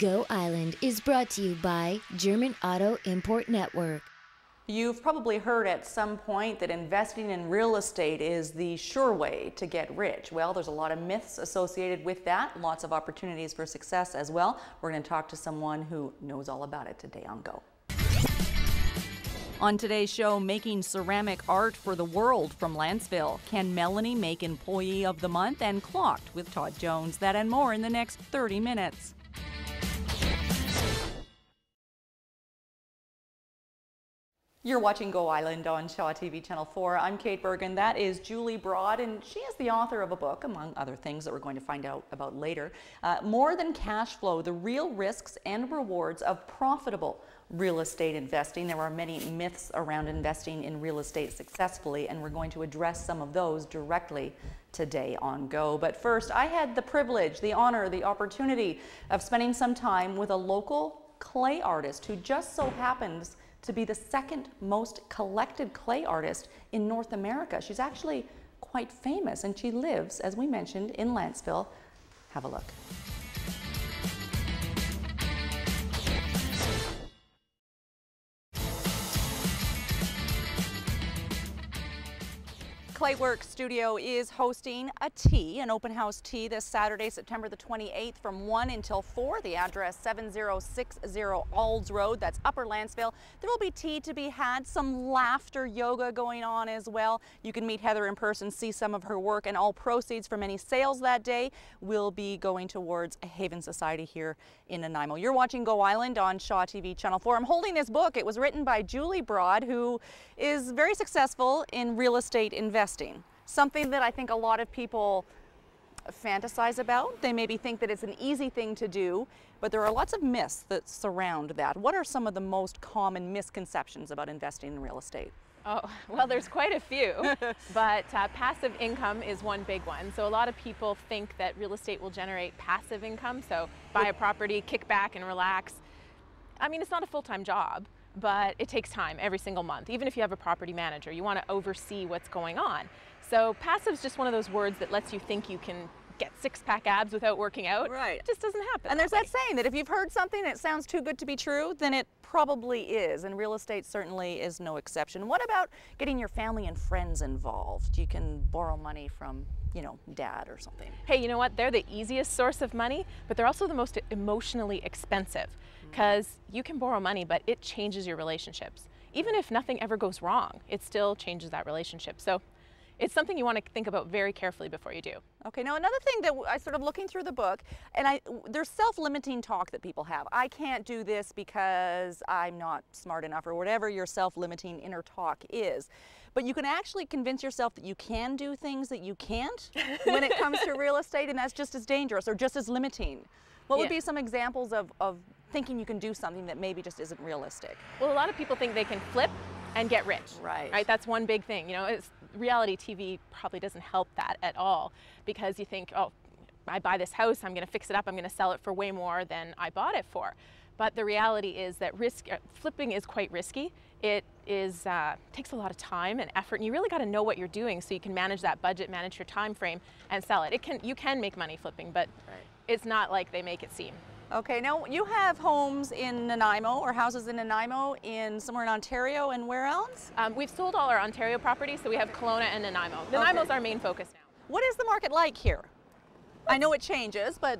Go Island is brought to you by German Auto Import Network. You've probably heard at some point that investing in real estate is the sure way to get rich. Well, there's a lot of myths associated with that, lots of opportunities for success as well. We're going to talk to someone who knows all about it today on Go. On today's show, making ceramic art for the world from Lanceville. Can Melanie make Employee of the Month? And Clocked with Todd Jones. That and more in the next 30 minutes. You're watching Go Island on Shaw TV Channel 4. I'm Kate Bergen. That is Julie Broad, and she is the author of a book, among other things that we're going to find out about later. More Than Cashflow, the real risks and rewards of profitable real estate investing. There are many myths around investing in real estate successfully, and we're going to address some of those directly today on Go. But first, I had the privilege, the honor, the opportunity of spending some time with a local clay artist who just so happens to be the second most collected clay artist in North America. She's actually quite famous, and she lives, as we mentioned, in Lanceville. Have a look. Claywork Studio is hosting a tea, an open house tea, this Saturday, September the 28th from 1 until 4. The address 7060 Alds Road, that's Upper Lanceville. There will be tea to be had, some laughter yoga going on as well. You can meet Heather in person, see some of her work, and all proceeds from any sales that day will be going towards a Haven Society here in Nanaimo. You're watching Go Island on Shaw TV Channel 4. I'm holding this book. It was written by Julie Broad, who is very successful in real estate investing. Something that I think a lot of people fantasize about. They maybe think that it's an easy thing to do, but there are lots of myths that surround that. What are some of the most common misconceptions about investing in real estate? Oh, well, there's quite a few, but passive income is one big one. So a lot of people think that real estate will generate passive income. So buy a property, kick back and relax. I mean, it's not a full-time job, but it takes time every single month. Even if you have a property manager, you want to oversee what's going on. So passive is just one of those words that lets you think you can get six-pack abs without working out. Right. It just doesn't happen. And there's that saying that if you've heard something that sounds too good to be true, then it probably is, and real estate certainly is no exception. What about getting your family and friends involved? You can borrow money from, dad or something. Hey, you know what? They're the easiest source of money, but they're also the most emotionally expensive, because you can borrow money, but it changes your relationships. Even if nothing ever goes wrong, it still changes that relationship. So it's something you want to think about very carefully before you do. Okay, now another thing that I sort of looking through the book, and there's self-limiting talk that people have. I can't do this because I'm not smart enough, or whatever your self-limiting inner talk is. But you can actually convince yourself that you can do things that you can't when it comes to real estate, and that's just as dangerous or just as limiting. What would be some examples of thinking you can do something that maybe just isn't realistic? Well, a lot of people think they can flip and get rich. Right. That's one big thing. Reality TV probably doesn't help that at all, because you think, oh, I buy this house, I'm going to fix it up, I'm going to sell it for way more than I bought it for. But the reality is that flipping is quite risky. It takes a lot of time and effort, and you really got to know what you're doing so you can manage that budget, manage your time frame, and sell it. You can make money flipping, but it's not like they make it seem. Okay, now you have homes in Nanaimo, or houses in Nanaimo, somewhere in Ontario, and where else? We've sold all our Ontario properties, so we have Kelowna and Nanaimo. Nanaimo's our main focus now. What is the market like here? I know it changes, but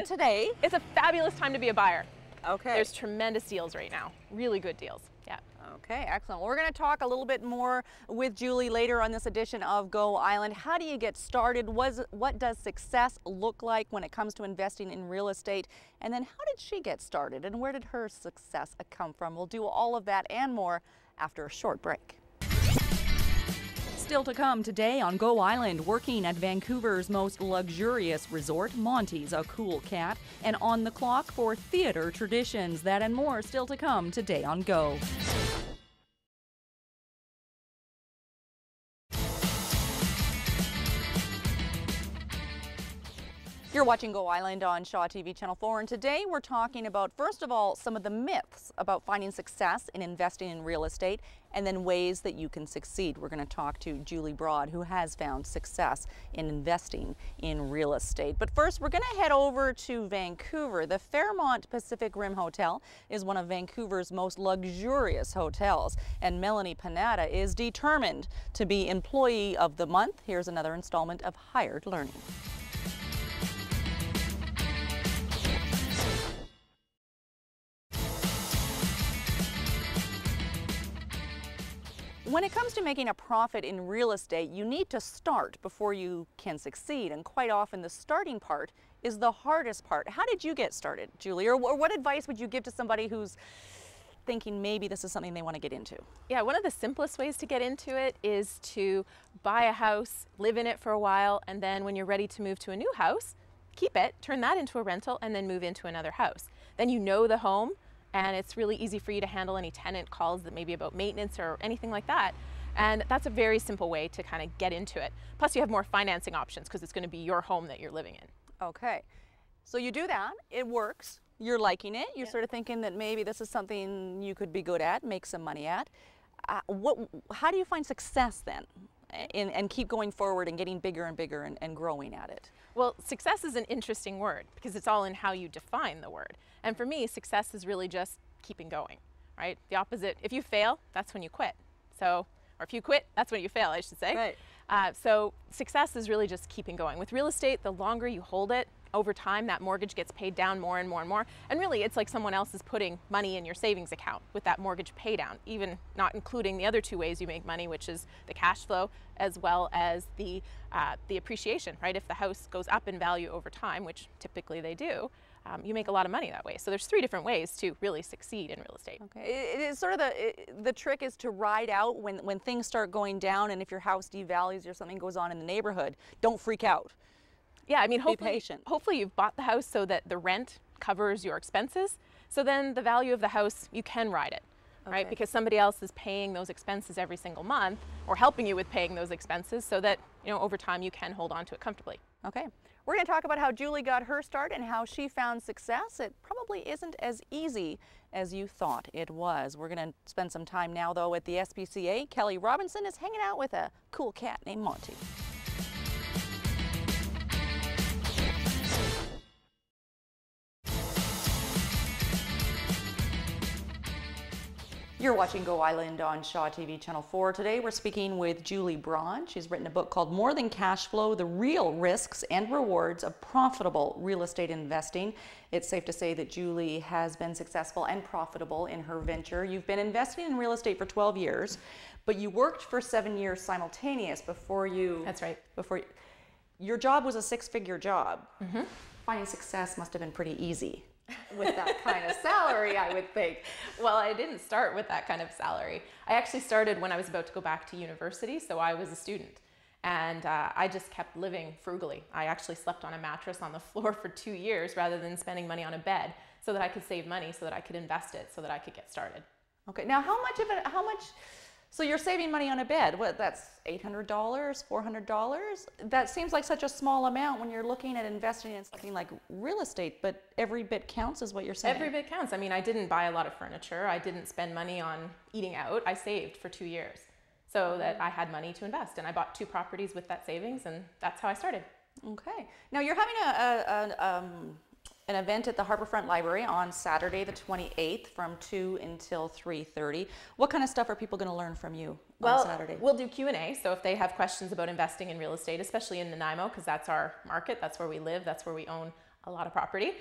today? It's a fabulous time to be a buyer. Okay. There's tremendous deals right now, really good deals. Yeah. Okay, excellent. Well, we're going to talk a little bit more with Julie later on this edition of Go Island. How do you get started? What does success look like when it comes to investing in real estate? And then how did she get started, and where did her success come from? We'll do all of that and more after a short break. Still to come today on Go Island, working at Vancouver's most luxurious resort, Monty's a Cool Cat, and on the clock for theater traditions. That and more still to come today on Go. You're watching Go Island on Shaw TV Channel 4, and today we're talking about, first of all, some of the myths about finding success in investing in real estate, and then ways that you can succeed. We're going to talk to Julie Broad, who has found success in investing in real estate. But first, we're going to head over to Vancouver. The Fairmont Pacific Rim Hotel is one of Vancouver's most luxurious hotels, and Melanie Panetta is determined to be Employee of the Month. Here's another installment of Hired Learning. When it comes to making a profit in real estate, you need to start before you can succeed, and quite often the starting part is the hardest part. How did you get started, Julie? Or what advice would you give to somebody who's thinking maybe this is something they want to get into? Yeah, one of the simplest ways to get into it is to buy a house, live in it for a while, and then when you're ready to move to a new house, keep it, turn that into a rental, and then move into another house. Then you know the home, and it's really easy for you to handle any tenant calls that may be about maintenance or anything like that. And that's a very simple way to kind of get into it. Plus you have more financing options because it's going to be your home that you're living in. Okay, so you do that, it works, you're liking it, you're sort of thinking that maybe this is something you could be good at, make some money at. How do you find success then? And keep going forward and getting bigger and bigger and growing at it? Well, success is an interesting word because it's all in how you define the word. And for me, success is really just keeping going, right? The opposite, if you fail, that's when you quit. So, or if you quit, that's when you fail, I should say. Right. So success is really just keeping going. With real estate, the longer you hold it, over time, that mortgage gets paid down more and more and more. And really, it's like someone else is putting money in your savings account with that mortgage pay down, even not including the other two ways you make money, which is the cash flow as well as the appreciation, right? If the house goes up in value over time, which typically they do, you make a lot of money that way. So there's three different ways to really succeed in real estate. Okay, it is sort of the trick is to ride out when things start going down, and if your house devalues or something goes on in the neighborhood, don't freak out. Yeah, I mean, patient. Hopefully you've bought the house so that the rent covers your expenses. So then the value of the house, you can ride it, right? Because somebody else is paying those expenses every single month or helping you with paying those expenses so that, you know, over time you can hold on to it comfortably. Okay. We're going to talk about how Julie got her start and how she found success. It probably isn't as easy as you thought it was. We're going to spend some time now, though, at the SPCA. Kelly Robinson is hanging out with a cool cat named Monty. You're watching Go Island on Shaw TV Channel 4. Today we're speaking with Julie Broad. She's written a book called More Than Cash Flow, The Real Risks and Rewards of Profitable Real Estate Investing. It's safe to say that Julie has been successful and profitable in her venture. You've been investing in real estate for 12 years, but you worked for 7 years simultaneous before you... That's right. Your job was a six-figure job. Mm-hmm. Finding success must have been pretty easy with that kind of salary, I would think. Well, I didn't start with that kind of salary. I actually started when I was about to go back to university, so I was a student. And I just kept living frugally. I actually slept on a mattress on the floor for 2 years rather than spending money on a bed so that I could save money, so that I could invest it, so that I could get started. Okay, now how much, so you're saving money on a bed, what, that's $800, $400? That seems like such a small amount when you're looking at investing in something like real estate, but every bit counts is what you're saying. Every bit counts. I mean, I didn't buy a lot of furniture. I didn't spend money on eating out. I saved for 2 years so that I had money to invest, and I bought 2 properties with that savings, and that's how I started. Okay. Now you're having an event at the Harbourfront Library on Saturday the 28th from 2 until 3:30. What kind of stuff are people going to learn from you on Saturday? We'll do Q&A, so if they have questions about investing in real estate, especially in Nanaimo, because that's our market, that's where we live, that's where we own a lot of property,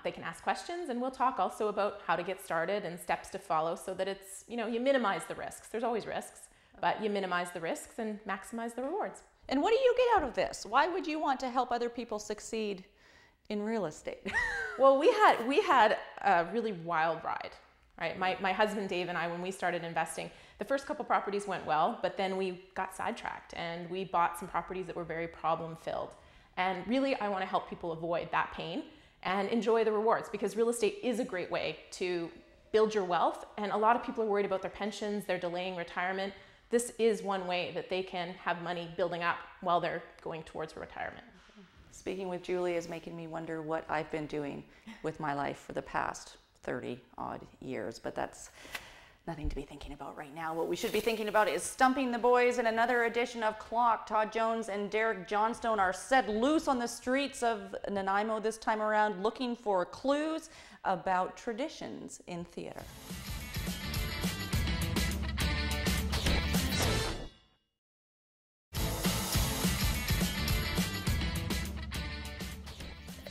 they can ask questions, and we'll talk also about how to get started and steps to follow so that it's, you know, you minimize the risks. There's always risks, but you minimize the risks and maximize the rewards. And what do you get out of this? Why would you want to help other people succeed in real estate? Well, we had a really wild ride, right? My husband Dave and I, when we started investing, the first couple properties went well, but then we got sidetracked and we bought some properties that were very problem filled. And really, I want to help people avoid that pain and enjoy the rewards, because real estate is a great way to build your wealth. And a lot of people are worried about their pensions, they're delaying retirement. This is one way that they can have money building up while they're going towards retirement. Speaking with Julie is making me wonder what I've been doing with my life for the past 30 odd years, but that's nothing to be thinking about right now. What we should be thinking about is stumping the boys in another edition of Clock. Todd Jones and Derek Johnstone are set loose on the streets of Nanaimo this time around, looking for clues about traditions in theater.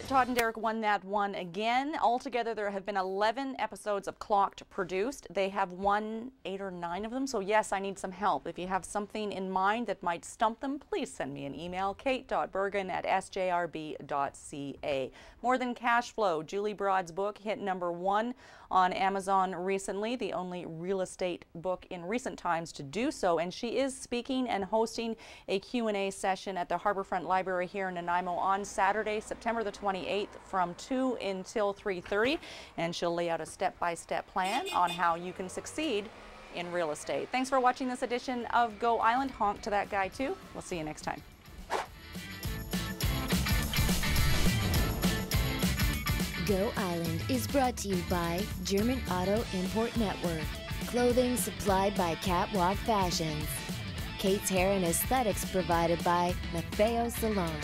Todd and Derek won that one again. Altogether, there have been 11 episodes of Clocked produced. They have won 8 or 9 of them, so yes, I need some help. If you have something in mind that might stump them, please send me an email, kate.bergen@sjrb.ca. More Than Cashflow, Julie Broad's book, hit #1 on Amazon recently, the only real estate book in recent times to do so, and she is speaking and hosting a Q&A session at the Harborfront Library here in Nanaimo on Saturday, September the 28th from 2 until 3:30, and she'll lay out a step-by-step plan on how you can succeed in real estate. Thanks for watching this edition of Go Island. Honk to that guy too. We'll see you next time. Go Island is brought to you by German Auto Import Network. Clothing supplied by Catwalk Fashions. Kate's Hair and Aesthetics provided by Maffeo Salon.